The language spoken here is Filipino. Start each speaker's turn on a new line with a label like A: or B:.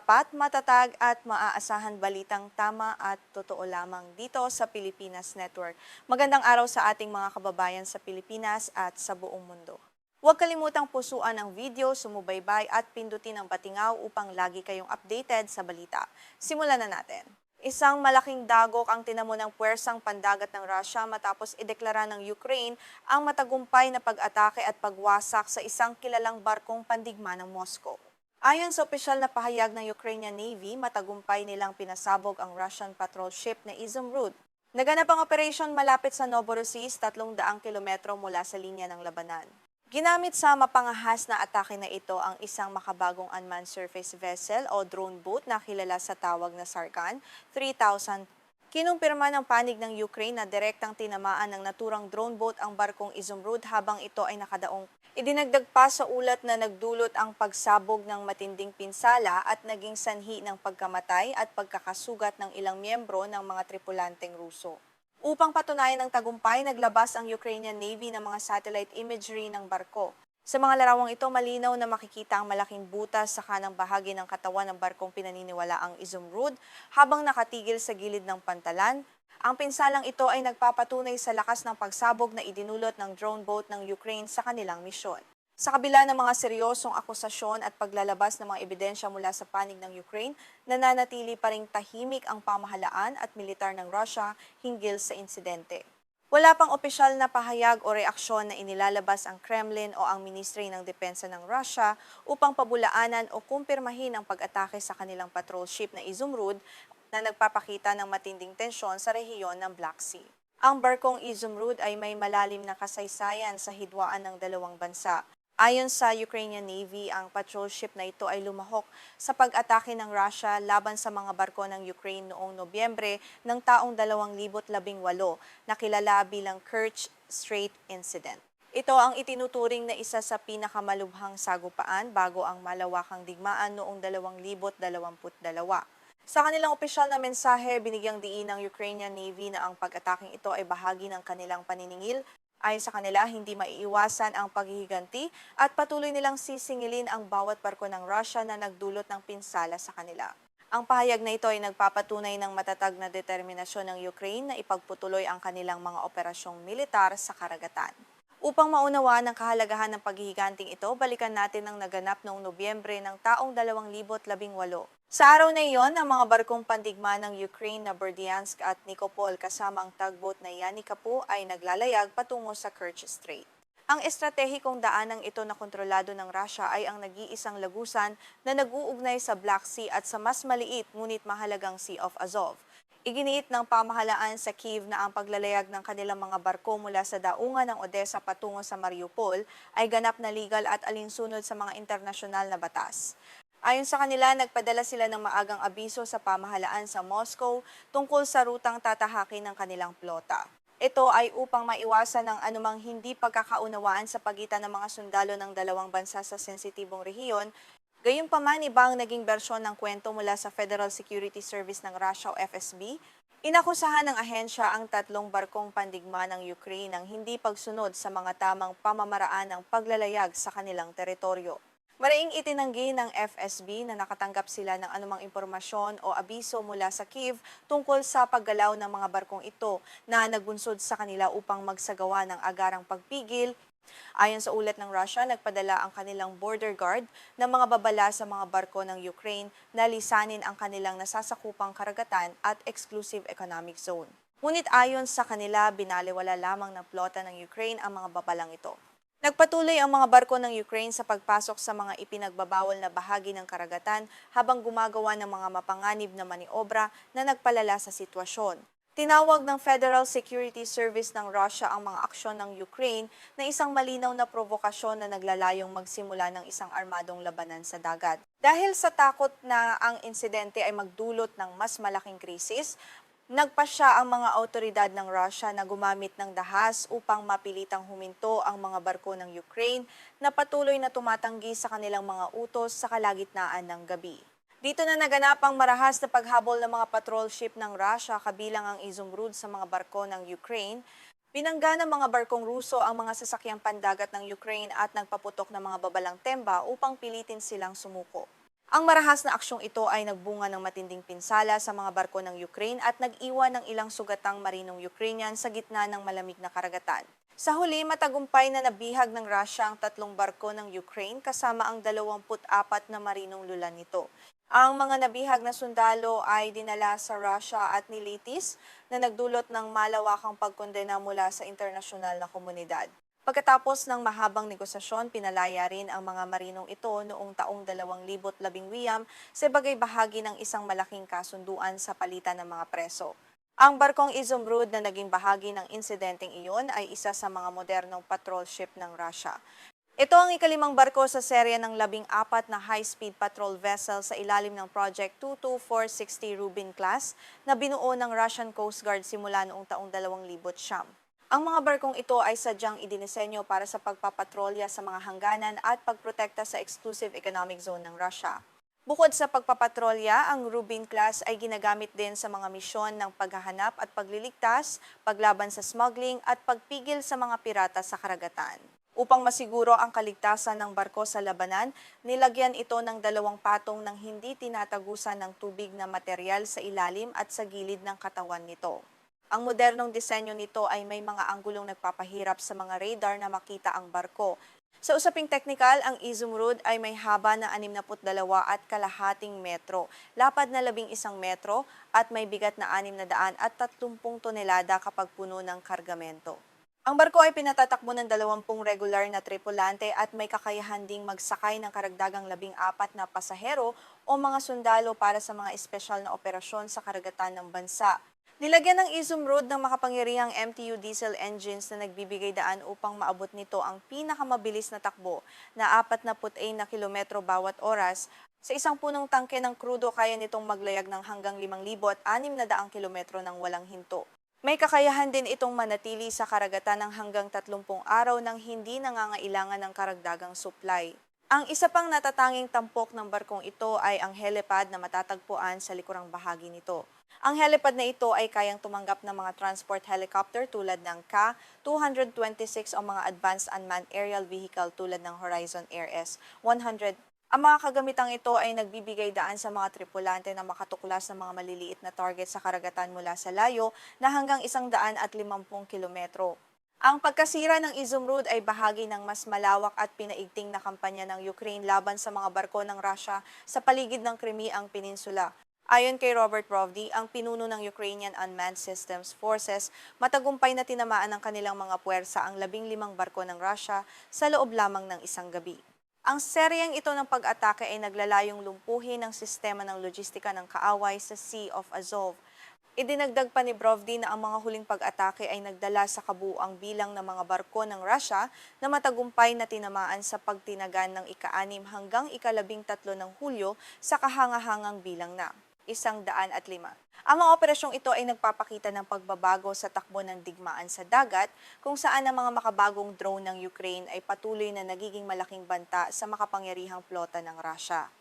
A: tapat, matatag at maaasahan balitang tama at totoo lamang dito sa Pilipinas Network. Magandang araw sa ating mga kababayan sa Pilipinas at sa buong mundo. Huwag kalimutang pusuan ang video, sumubaybay at pindutin ang batingaw upang lagi kayong updated sa balita. Simulan na natin. Isang malaking dagok ang tinamo ng puwersang pandagat ng Russia matapos ideklara ng Ukraine ang matagumpay na pag-atake at pagwasak sa isang kilalang barkong pandigma ng Moscow. Ayon sa opisyal na pahayag ng Ukrainian Navy, matagumpay nilang pinasabog ang Russian patrol ship na Izumrud. Naganap ang operasyon malapit sa Novorossiysk, 300 kilometro mula sa linya ng labanan. Ginamit sa mapangahas na atake na ito ang isang makabagong unmanned surface vessel o drone boat na kilala sa tawag na Sarkan 3000. Kinumpirma ng panig ng Ukraine na direktang tinamaan ng naturang drone boat ang barkong Izumrud habang ito ay nakadaong. Idinagdag pa sa ulat na nagdulot ang pagsabog ng matinding pinsala at naging sanhi ng pagkamatay at pagkakasugat ng ilang miyembro ng mga tripulanteng Ruso. Upang patunayan ang tagumpay, naglabas ang Ukrainian Navy ng mga satellite imagery ng barko. Sa mga larawang ito, malinaw na makikita ang malaking butas sa kanang bahagi ng katawan ng barkong pinaniniwalaang Izumrud habang nakatigil sa gilid ng pantalan. Ang pinsalang ito ay nagpapatunay sa lakas ng pagsabog na idinulot ng drone boat ng Ukraine sa kanilang misyon. Sa kabila ng mga seryosong akusasyon at paglalabas ng mga ebidensya mula sa panig ng Ukraine, nananatili pa ring tahimik ang pamahalaan at militar ng Russia hinggil sa insidente. Wala pang opisyal na pahayag o reaksyon na inilalabas ang Kremlin o ang Ministry ng Depensa ng Russia upang pabulaanan o kumpirmahin ang pag-atake sa kanilang patrol ship na Izumrud na nagpapakita ng matinding tensyon sa rehiyon ng Black Sea. Ang barkong Izumrud ay may malalim na kasaysayan sa hidwaan ng dalawang bansa. Ayon sa Ukrainian Navy, ang patrol ship na ito ay lumahok sa pag-atake ng Russia laban sa mga barko ng Ukraine noong Nobyembre ng taong 2018 na kilala bilang Kerch Strait Incident. Ito ang itinuturing na isa sa pinakamalubhang sagupaan bago ang malawakang digmaan noong 2022. Sa kanilang opisyal na mensahe, binigyang diin ng Ukrainian Navy na ang pag-ataking ito ay bahagi ng kanilang paniningil. Ayon sa kanila, hindi maiiwasan ang paghihiganti at patuloy nilang sisingilin ang bawat barko ng Russia na nagdulot ng pinsala sa kanila. Ang pahayag na ito ay nagpapatunay ng matatag na determinasyon ng Ukraine na ipagputuloy ang kanilang mga operasyong militar sa karagatan. Upang maunawaan ang kahalagahan ng paghihiganting ito, balikan natin ang naganap noong Nobyembre ng taong 2018. Sa araw na iyon, ang mga barkong pandigma ng Ukraine na Berdyansk at Nikopol kasama ang tugboat na Yanikapu ay naglalayag patungo sa Kerch Strait. Ang estratehikong daanang ito na kontrolado ng Russia ay ang nag-iisang lagusan na nag-uugnay sa Black Sea at sa mas maliit ngunit mahalagang Sea of Azov. Iginiit ng pamahalaan sa Kyiv na ang paglalayag ng kanilang mga barko mula sa daungan ng Odessa patungo sa Mariupol ay ganap na legal at alinsunod sa mga internasyonal na batas. Ayon sa kanila, nagpadala sila ng maagang abiso sa pamahalaan sa Moscow tungkol sa rutang tatahakin ng kanilang plota. Ito ay upang maiwasan ang anumang hindi pagkakaunawaan sa pagitan ng mga sundalo ng dalawang bansa sa sensitibong rehiyon. Gayunpaman, iba ang naging bersyon ng kwento mula sa Federal Security Service ng Russia o FSB. Inakusahan ng ahensya ang 3 barkong pandigma ng Ukraine ng hindi pagsunod sa mga tamang pamamaraan ng paglalayag sa kanilang teritoryo. Maraing itinanggi ng FSB na nakatanggap sila ng anumang impormasyon o abiso mula sa Kyiv tungkol sa paggalaw ng mga barkong ito na nagbunsod sa kanila upang magsagawa ng agarang pagpigil. Ayon sa ulat ng Russia, nagpadala ang kanilang border guard ng mga babala sa mga barko ng Ukraine na lisanin ang kanilang nasasakupang karagatan at exclusive economic zone. Ngunit ayon sa kanila, binaliwala lamang ng plota ng Ukraine ang mga babalang ito. Nagpatuloy ang mga barko ng Ukraine sa pagpasok sa mga ipinagbabawal na bahagi ng karagatan habang gumagawa ng mga mapanganib na maniobra na nagpalala sa sitwasyon. Tinawag ng Federal Security Service ng Russia ang mga aksyon ng Ukraine na isang malinaw na provokasyon na naglalayong magsimula ng isang armadong labanan sa dagat. Dahil sa takot na ang insidente ay magdulot ng mas malaking krisis, nagpasya ang mga awtoridad ng Russia na gumamit ng dahas upang mapilitang huminto ang mga barko ng Ukraine na patuloy na tumatanggi sa kanilang mga utos sa kalagitnaan ng gabi. Dito na naganap ang marahas na paghabol ng mga patrol ship ng Russia kabilang ang Izumrud sa mga barko ng Ukraine. Binangga ng mga barkong Ruso ang mga sasakyang pandagat ng Ukraine at nagpaputok ng mga babalang temba upang pilitin silang sumuko. Ang marahas na aksyong ito ay nagbunga ng matinding pinsala sa mga barko ng Ukraine at nag-iwan ng ilang sugatang marinong Ukrainian sa gitna ng malamig na karagatan. Sa huli, matagumpay na nabihag ng Russia ang 3 barko ng Ukraine kasama ang 24 na marinong lulan nito. Ang mga nabihag na sundalo ay dinala sa Russia at nilitis na nagdulot ng malawakang pagkondena mula sa internasyonal na komunidad. Pagkatapos ng mahabang negosasyon, pinalaya rin ang mga marinong ito noong taong 2019 sa bagay bahagi ng isang malaking kasunduan sa palitan ng mga preso. Ang barkong Izumrud na naging bahagi ng insidenteng iyon ay isa sa mga modernong patrol ship ng Russia. Ito ang ikalimang barko sa serya ng 14 na high-speed patrol vessel sa ilalim ng Project 22460 Rubin class na binuo ng Russian Coast Guard simula noong taong 2009. Ang mga barkong ito ay sadyang idinisenyo para sa pagpapatrolya sa mga hangganan at pagprotekta sa exclusive economic zone ng Russia. Bukod sa pagpapatrolya, ang Rubin class ay ginagamit din sa mga misyon ng paghahanap at pagliligtas, paglaban sa smuggling at pagpigil sa mga pirata sa karagatan. Upang masiguro ang kaligtasan ng barko sa labanan, nilagyan ito ng 2 patong ng hindi tinatagusan ng tubig na materyal sa ilalim at sa gilid ng katawan nito. Ang modernong disenyo nito ay may mga anggulong nagpapahirap sa mga radar na makita ang barko. Sa usaping teknikal, ang Izumrud ay may haba na 62.5 metro, lapad na 11 metro at may bigat na 630 tonelada kapag puno ng kargamento. Ang barko ay pinatatakbo ng 20 regular na tripulante at may kakayahan ding magsakay ng karagdagang 14 na pasahero o mga sundalo para sa mga espesyal na operasyon sa karagatan ng bansa. Nilagyan ng Izumrud ng makapangyarihang MTU diesel engines na nagbibigay daan upang maabot nito ang pinakamabilis na takbo na 46 na kilometro bawat oras. Sa isang punong tangke ng krudo, kaya nitong maglayag ng hanggang 5,600 kilometro ng walang hinto. May kakayahan din itong manatili sa karagatan ng hanggang 30 araw nang hindi nangangailangan ng karagdagang supply. Ang isa pang natatanging tampok ng barkong ito ay ang helipad na matatagpuan sa likurang bahagi nito. Ang helipad na ito ay kayang tumanggap ng mga transport helicopter tulad ng Ka-226 o mga Advanced Unmanned Aerial Vehicle tulad ng Horizon Air S-100. Ang mga kagamitang ito ay nagbibigay daan sa mga tripulante na makatuklas ng mga maliliit na target sa karagatan mula sa layo na hanggang 150 kilometro. Ang pagkasira ng Izumrud ay bahagi ng mas malawak at pinaigting na kampanya ng Ukraine laban sa mga barko ng Russia sa paligid ng Crimean Peninsula. Ayon kay Robert Brovdi, ang pinuno ng Ukrainian Unmanned Systems Forces, matagumpay na tinamaan ng kanilang mga puwersa ang 15 barko ng Russia sa loob lamang ng isang gabi. Ang seryeng ito ng pag-atake ay naglalayong lumpuhin ang sistema ng logistika ng kaaway sa Sea of Azov. Idinagdag pa ni Brovdi na ang mga huling pag-atake ay nagdala sa kabuuang bilang ng mga barko ng Russia na matagumpay na tinamaan sa pagtinagan ng ika-6 hanggang ika-13 ng Hulyo sa kahangahangang bilang na 105. Ang mga operasyong ito ay nagpapakita ng pagbabago sa takbo ng digmaan sa dagat kung saan ang mga makabagong drone ng Ukraine ay patuloy na nagiging malaking banta sa makapangyarihang plota ng Russia.